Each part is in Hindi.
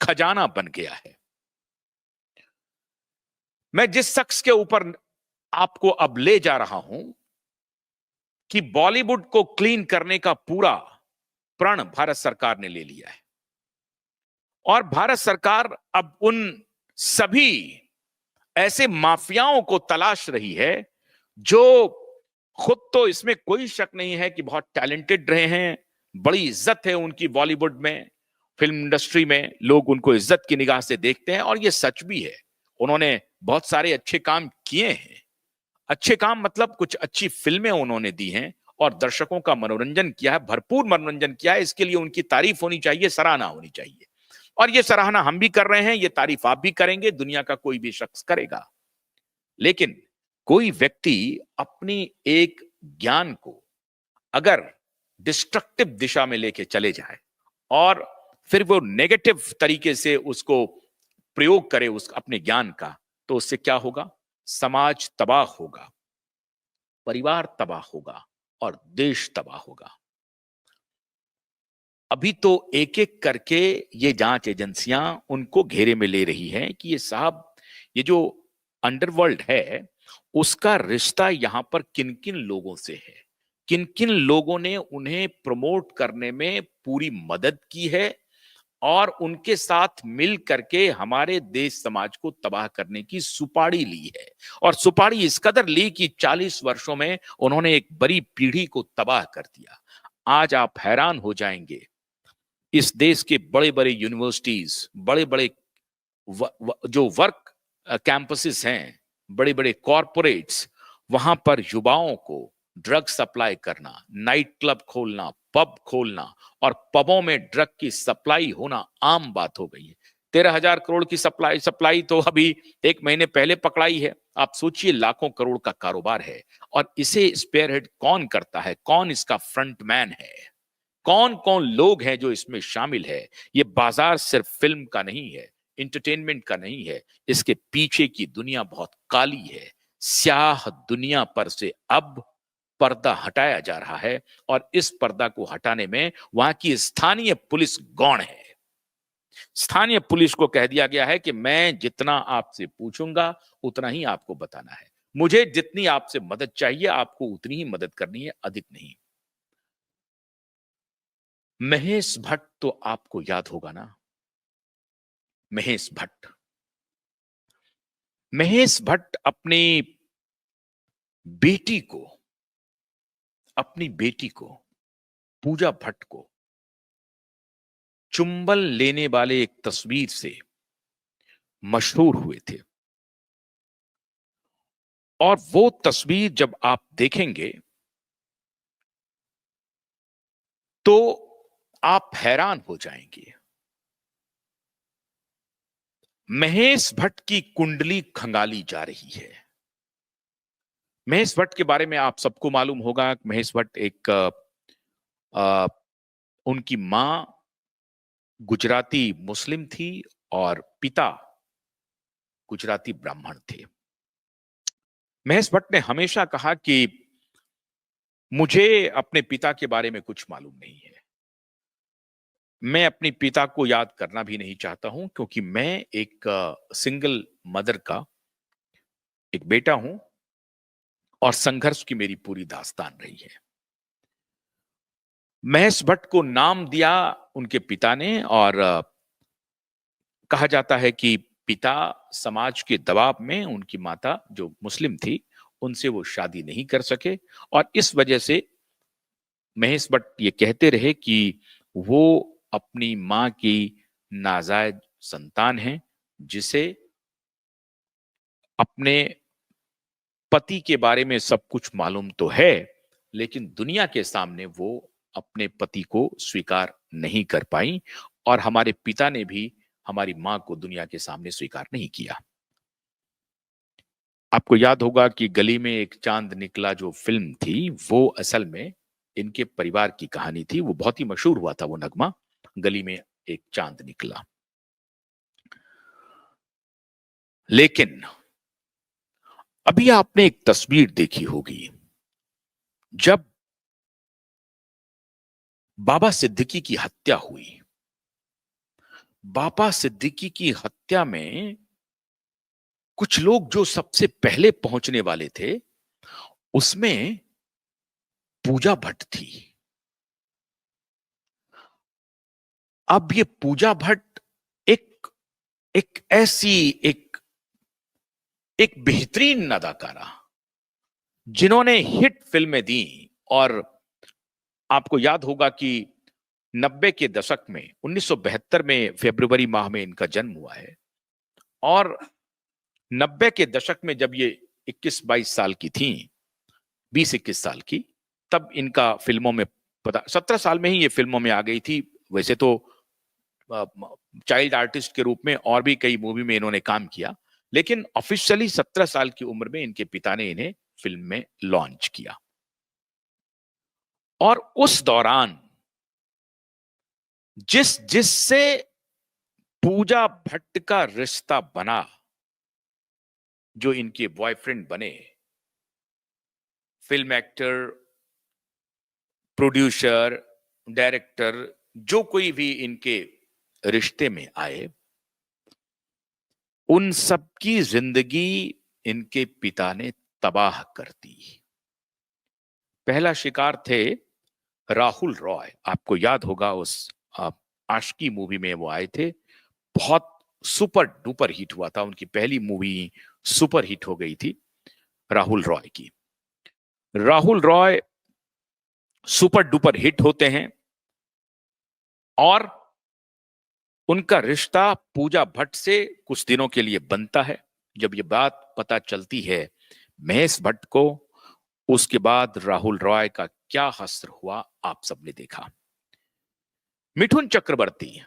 खजाना बन गया है। मैं जिस शख्स के ऊपर आपको अब ले जा रहा हूं कि बॉलीवुड को क्लीन करने का पूरा प्रण भारत सरकार ने ले लिया है, और भारत सरकार अब उन सभी ऐसे माफियाओं को तलाश रही है जो खुद तो इसमें कोई शक नहीं है कि बहुत टैलेंटेड रहे हैं, बड़ी इज्जत है उनकी बॉलीवुड में, फिल्म इंडस्ट्री में लोग उनको इज्जत की निगाह से देखते हैं, और ये सच भी है। उन्होंने बहुत सारे अच्छे काम किए हैं, अच्छे काम मतलब कुछ अच्छी फिल्में उन्होंने दी हैं और दर्शकों का मनोरंजन किया है, भरपूर मनोरंजन किया है। इसके लिए उनकी तारीफ होनी चाहिए, सराहना होनी चाहिए, और ये सराहना हम भी कर रहे हैं, ये तारीफ आप भी करेंगे, दुनिया का कोई भी शख्स करेगा। लेकिन कोई व्यक्ति अपनी एक ज्ञान को अगर डिस्ट्रक्टिव दिशा में लेके चले जाए और फिर वो नेगेटिव तरीके से उसको प्रयोग करे उस अपने ज्ञान का, तो उससे क्या होगा? समाज तबाह होगा, परिवार तबाह होगा और देश तबाह होगा। अभी तो एक एक करके ये जांच एजेंसियां उनको घेरे में ले रही हैं कि ये साहब, ये जो अंडरवर्ल्ड है उसका रिश्ता यहां पर किन किन लोगों से है, किन किन लोगों ने उन्हें प्रमोट करने में पूरी मदद की है और उनके साथ मिल करके हमारे देश समाज को तबाह करने की सुपारी ली है। और सुपारी इस कदर ली कि 40 वर्षों में उन्होंने एक बड़ी पीढ़ी को तबाह कर दिया। आज आप हैरान हो जाएंगे, इस देश के बड़े बड़े यूनिवर्सिटीज, बड़े बड़े जो वर्क कैंपसेस हैं, बड़े बड़े कॉरपोरेट्स, वहां पर युवाओं को ड्रग सप्लाई करना, नाइट क्लब खोलना, पब खोलना और पबों में ड्रग की सप्लाई होना आम बात हो गई है। 13,000 करोड़ की सप्लाई तो अभी एक महीने पहले पकड़ाई है। आप सोचिए, लाखों करोड़ का कारोबार है, और इसे स्पेयरहेड कौन करता है? कौन इसका फ्रंटमैन है? कौन कौन लोग हैं जो इसमें शामिल है? ये बाजार सिर्फ फिल्म का नहीं है, इंटरटेनमेंट का नहीं है, इसके पीछे की दुनिया बहुत काली है। स्याह दुनिया पर से अब पर्दा हटाया जा रहा है, और इस पर्दा को हटाने में वहां की स्थानीय पुलिस गौण है। स्थानीय पुलिस को कह दिया गया है कि मैं जितना आपसे पूछूंगा उतना ही आपको बताना है, मुझे जितनी आपसे मदद चाहिए आपको उतनी ही मदद करनी है, अधिक नहीं। महेश भट्ट तो आपको याद होगा ना? महेश भट्ट, महेश भट्ट बेटी को अपनी बेटी को पूजा भट्ट को चुंबन लेने वाले एक तस्वीर से मशहूर हुए थे, और वो तस्वीर जब आप देखेंगे तो आप हैरान हो जाएंगे। महेश भट्ट की कुंडली खंगाली जा रही है। महेश भट्ट के बारे में आप सबको मालूम होगा। महेश भट्ट एक उनकी मां गुजराती मुस्लिम थी और पिता गुजराती ब्राह्मण थे। महेश भट्ट ने हमेशा कहा कि मुझे अपने पिता के बारे में कुछ मालूम नहीं है, मैं अपने पिता को याद करना भी नहीं चाहता हूं, क्योंकि मैं एक सिंगल मदर का एक बेटा हूं और संघर्ष की मेरी पूरी दास्तान रही है। महेश भट्ट को नाम दिया उनके पिता ने, और कहा जाता है कि पिता समाज के दबाव में उनकी माता जो मुस्लिम थी उनसे वो शादी नहीं कर सके, और इस वजह से महेश भट्ट ये कहते रहे कि वो अपनी मां की नाजायज संतान है, जिसे अपने पति के बारे में सब कुछ मालूम तो है, लेकिन दुनिया के सामने वो अपने पति को स्वीकार नहीं कर पाई, और हमारे पिता ने भी हमारी मां को दुनिया के सामने स्वीकार नहीं किया। आपको याद होगा कि गली में एक चांद निकला जो फिल्म थी, वो असल में इनके परिवार की कहानी थी। वो बहुत ही मशहूर हुआ था वो नगमा, गली में एक चांद निकला। लेकिन अभी आपने एक तस्वीर देखी होगी, जब बाबा सिद्दीकी की हत्या हुई, बापा सिद्दीकी की हत्या में कुछ लोग जो सबसे पहले पहुंचने वाले थे, उसमें पूजा भट्ट थी। अब ये पूजा भट्ट एक एक ऐसी एक एक बेहतरीन अदाकारा, जिन्होंने हिट फिल्में दी। और आपको याद होगा कि 90 के दशक में 1972 में फरवरी माह में इनका जन्म हुआ है। और 90 के दशक में जब ये 21-22 साल की थी, 20-21 साल की, तब इनका फिल्मों में पता 17 साल में ही ये फिल्मों में आ गई थी। वैसे तो चाइल्ड आर्टिस्ट के रूप में और भी कई मूवी में इन्होंने काम किया, लेकिन ऑफिशियली 17 साल की उम्र में इनके पिता ने इन्हें फिल्म में लॉन्च किया। और उस दौरान जिससे पूजा भट्ट का रिश्ता बना, जो इनके बॉयफ्रेंड बने, फिल्म एक्टर, प्रोड्यूसर, डायरेक्टर, जो कोई भी इनके रिश्ते में आए, उन सबकी जिंदगी इनके पिता ने तबाह कर दी। पहला शिकार थे राहुल रॉय। आपको याद होगा उस आशिकी मूवी में वो आए थे, बहुत सुपर डुपर हिट हुआ था, उनकी पहली मूवी सुपर हिट हो गई थी राहुल रॉय की। Rahul Roy super duper hit होते हैं और उनका रिश्ता पूजा भट्ट से कुछ दिनों के लिए बनता है। जब ये बात पता चलती है महेश भट्ट को, उसके बाद राहुल रॉय का क्या हश्र हुआ आप सबने देखा। मिठुन चक्रवर्ती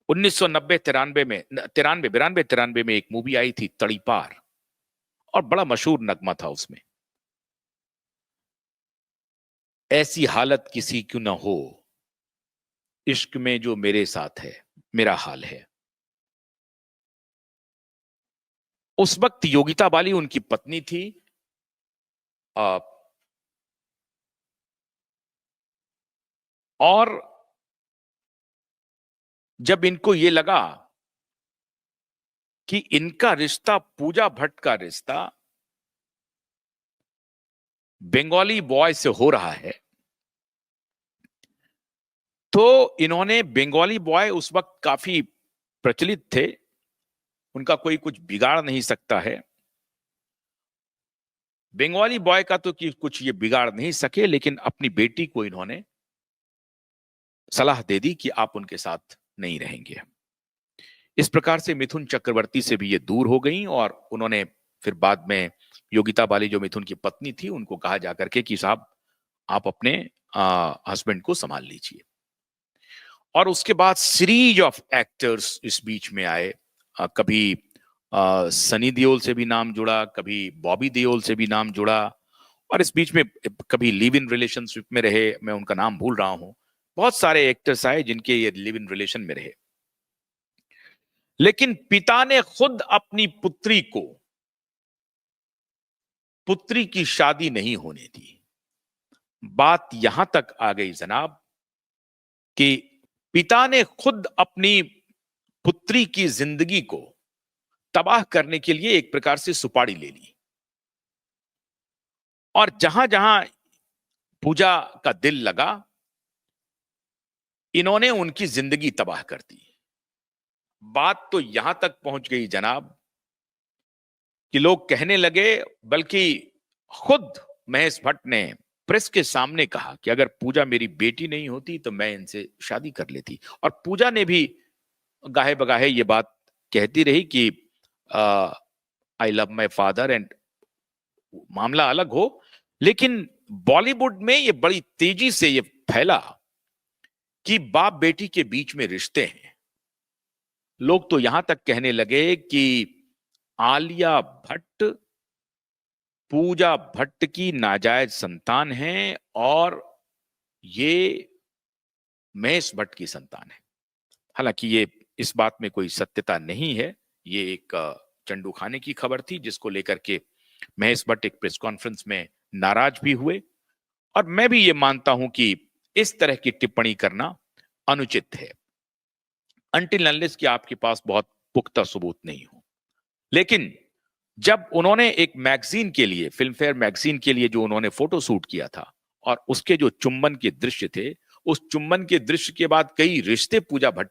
1990 में 93 में एक मूवी आई थी तड़ीपार, और बड़ा मशहूर नगमा था उसमें, ऐसी हालत किसी क्यों न हो, इश्क में जो मेरे साथ है मेरा हाल है। उस वक्त योगिता बाली उनकी पत्नी थी। और जब इनको ये लगा कि इनका रिश्ता पूजा भट्ट का रिश्ता बंगाली बॉय से हो रहा है, तो इन्होंने, बंगाली बॉय उस वक्त काफी प्रचलित थे, उनका कोई कुछ बिगाड़ नहीं सकता है। बंगाली बॉय का तो कुछ ये बिगाड़ नहीं सके, लेकिन अपनी बेटी को इन्होंने सलाह दे दी कि आप उनके साथ नहीं रहेंगे। इस प्रकार से मिथुन चक्रवर्ती से भी ये दूर हो गई, और उन्होंने फिर बाद में योगिता बाली जो मिथुन की पत्नी थी, उनको कहा जाकर के कि साहब आप अपने हस्बैंड को संभाल लीजिए। और उसके बाद सीरीज ऑफ एक्टर्स इस बीच में आए। कभी सनी देओल से भी नाम जुड़ा, कभी बॉबी देओल से भी नाम जुड़ा, और इस बीच में कभी लिव इन रिलेशनशिप में रहे, मैं उनका नाम भूल रहा हूं। बहुत सारे एक्टर्स आए जिनके ये लिव इन रिलेशन में रहे, लेकिन पिता ने खुद अपनी पुत्री की शादी नहीं होने दी। बात यहां तक आ गई जनाब कि पिता ने खुद अपनी पुत्री की जिंदगी को तबाह करने के लिए एक प्रकार से सुपारी ले ली, और जहां जहां पूजा का दिल लगा, इन्होंने उनकी जिंदगी तबाह कर दी। बात तो यहां तक पहुंच गई जनाब कि लोग कहने लगे, बल्कि खुद महेश भट्ट ने प्रेस के सामने कहा कि अगर पूजा मेरी बेटी नहीं होती तो मैं इनसे शादी कर लेती। और पूजा ने भी गाहे बगाहे ये बात कहती रही कि I love my father, and मामला अलग हो। लेकिन बॉलीवुड में ये बड़ी तेजी से ये फैला कि बाप बेटी के बीच में रिश्ते हैं। लोग तो यहां तक कहने लगे कि आलिया भट्ट पूजा भट्ट की नाजायज संतान है और ये महेश भट्ट की संतान है। हालांकि ये इस बात में कोई सत्यता नहीं है, ये एक चंडू खाने की खबर थी, जिसको लेकर के महेश भट्ट एक प्रेस कॉन्फ्रेंस में नाराज भी हुए। और मैं भी ये मानता हूं कि इस तरह की टिप्पणी करना अनुचित है। अनटिल अनलेस कि आपके पास बहुत पुख्ता सबूत नहीं हो। लेकिन जब उन्होंने एक मैगजीन के लिए, फिल्म फेयर मैगजीन के लिए जो उन्होंने फोटो शूट किया था और उसके जो चुंबन के दृश्य थे, उस चुंबन के दृश्य के बाद कई रिश्ते पूजा भट्ट